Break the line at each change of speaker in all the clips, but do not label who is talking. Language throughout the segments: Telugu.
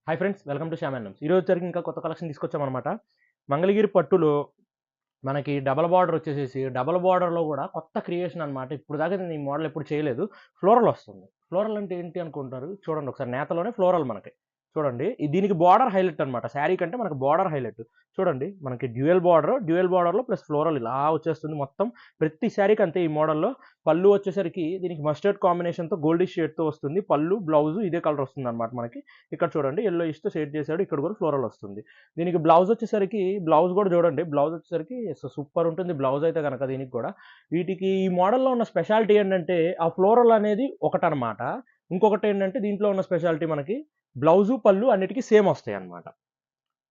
Hi friends, welcome to Shyam and నమ్స్. ఈరోజు వచ్చరికి ఇంకా కొత్త కలెక్షన్ తీసుకొచ్చామనమాట. మంగళగిరి పట్టులో మనకి డబల్ బార్డర్ వచ్చేసేసి డబల్ బార్డర్‌లో కూడా కొత్త క్రియేషన్ అనమాట. ఇప్పుడు దాకా నేను ఈ మోడల్ ఎప్పుడు చేయలేదు. ఫ్లోరల్ వస్తుంది. ఫ్లోరల్ అంటే ఏంటి అనుకుంటారు? చూడండి ఒకసారి నేతలోనే ఫ్లోరల్ మనకి. చూడండి దీనికి బార్డర్ హైలైట్ అనమాట. శారీ కంటే మనకు బార్డర్ హైలైట్. చూడండి మనకి డ్యూయల్ బార్డర్‌లో ప్లస్ ఫ్లోరల్ ఇలా వచ్చేస్తుంది మొత్తం. ప్రతి శారీకి అంతే ఈ మోడల్‌లో. పళ్ళు వచ్చేసరికి దీనికి మస్టర్డ్ కాంబినేషన్‌తో గోల్డిష్ షేడ్‌తో వస్తుంది. పళ్ళు, బ్లౌజ్ ఇదే కలర్ వస్తుందన్నమాట మనకి. ఇక్కడ చూడండి యెల్లోయిష్‌తో షేడ్ చేశాడు. ఇక్కడ కూడా ఫ్లోరల్ వస్తుంది. దీనికి బ్లౌజ్ వచ్చేసరికి బ్లౌజ్ కూడా చూడండి. బ్లౌజ్ వచ్చేసరికి సూపర్ ఉంటుంది బ్లౌజ్ అయితే గనక దీనికి కూడా. వీటికి ఈ మోడల్‌లో ఉన్న స్పెషాలిటీ ఏంటంటే ఆ ఫ్లోరల్ అనేది ఒకటనమాట. ఇంకొకటేంటంటే దీంట్లో ఉన్న స్పెషాలిటీ మనకి బ్లౌజు, పళ్ళు అన్నిటికి సేమ్ వస్తాయన్నమాట.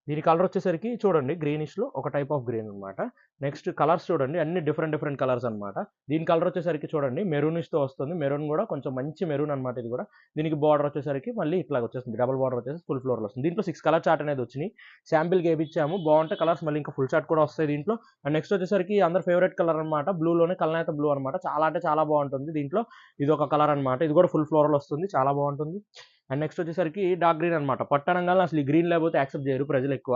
దీని కలర్ వచ్చేసరికి చూడండి గ్రీనిష్‌లో ఒక టైప్ ఆఫ్ గ్రీన్ అనమాట. నెక్స్ట్ కలర్స్ చూడండి అన్ని డిఫరెంట్ కలర్స్ అనమాట. దీని కలర్ వచ్చేసరికి చూడండి మెరూనిష్‌తో వస్తుంది. మెరూన్ కూడా కొంచెం మంచి మెరూన్ అనమాట ఇది కూడా. దీనికి బార్డర్ వచ్చేసరికి మళ్ళీ ఇట్లాగ వచ్చేస్తుంది. డబుల్ బార్డర్ వచ్చేసి ఫుల్ ఫ్లోర్‌లో వస్తుంది. దీంట్లో 6 కలర్ చార్ట్ అనేది వచ్చినాయి. శాంపిల్‌కి ఏపిచ్చాము. బాగుంటే కలర్స్ మళ్ళీ ఇంకా ఫుల్ చార్ట్ కూడా వస్తాయి దీంట్లో. అండ్ నెక్స్ట్ వచ్చేసరికి అందరి ఫేవరెట్ కలర్ అనమాట. బ్లూలోనే కల్నేత బ్లూ అనమాట. చాలా అంటే చాలా బాగుంటుంది దీంట్లో. ఇదొక కలర్ అనమాట. ఇది కూడా ఫుల్ ఫ్లోరల్ వస్తుంది. చాలా బాగుంటుంది. అండ్ నెక్స్ట్ వచ్చేసరికి డార్క్ గ్రీన్ అనమాట. పట్టు అనంగానే అసలు ఈ గ్రీన్ లేకపోతే యాక్సెప్ట్ చేయరు ప్రజలు ఎక్కువ.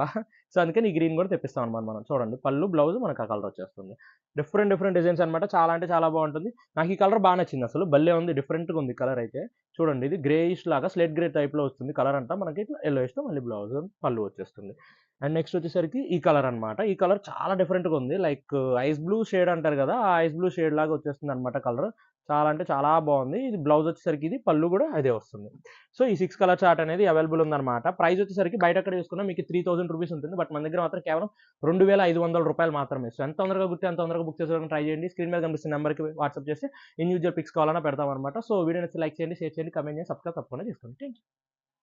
సో అందుకని ఈ గ్రీన్ కూడా తెప్పిస్తాం అనమాట మనం. చూడండి పళ్ళు, బ్లౌజ్ మనకు ఆ కలర్ వచ్చేస్తుంది. డిఫరెంట్ డిజైన్స్ అనమాట. చాలా అంటే చాలా బాగుంటుంది. నాకు ఈ కలర్ బాగా నచ్చింది అసలు. భలే ఉంది, డిఫరెంట్‌గా ఉంది కలర్ అయితే. చూడండి ఇది గ్రేయిష్ లాగా స్లేట్ గ్రే టైప్‌లో వస్తుంది కలర్ అంతా. మనకి ఇట్లా యెల్లోయిష్‌తో మళ్ళీ బ్లౌజ్, పళ్ళు వచ్చేస్తుంది. అండ్ నెక్స్ట్ వచ్చేసరికి ఈ కలర్ అనమాట. ఈ కలర్ చాలా డిఫరెంట్‌గా ఉంది. లైక్ ఐస్ బ్లూ షేడ్ అంటారు కదా! ఆ ఐస్ బ్లూ షేడ్ లాగా వచ్చేస్తుందనమాట కలర్. చాలా అంటే చాలా బాగుంది. ఇది బ్లౌజ్ వచ్చేసరికి ఇది పళ్ళు కూడా అదే వస్తుంది. సో ఈ 6 కలర్ చార్ట్ అనేది అవైలబుల్ ఉందన్నమాట. ప్రైస్ వచ్చేసరికి బయట ఎక్కడ చూసుకున్నా మీకు 3000 రూపీస్ ఉంటుంది. బట్ మన దగ్గర మాత్రం కేవలం రూ. 2500 మాత్రమే. సో ఎంత తొందరగా కుడితే అంత తొందరగా బుక్ చేసుకోవడానికి ట్రై చేయండి. స్క్రీన్ మీద కనిపిస్తున్న నెంబర్‌కి వాట్సాప్ చేసి ఇండివిడ్యువల్ పిక్స్ కావాలన్నా పెడతామన్నమాట. సో వీడియో నచ్చితే లైక్ చేయండి, షేర్ చేయండి, కామెంట్ చేయండి, సబ్స్క్రైబ్ తప్పకుండా చేసుకోండి. Thank you.